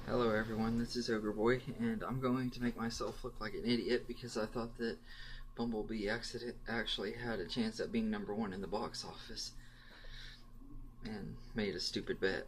Hello everyone, this is Ogre Boy, and I'm going to make myself look like an idiot because I thought that Bumblebee actually had a chance at being #1 in the box office, and made a stupid bet.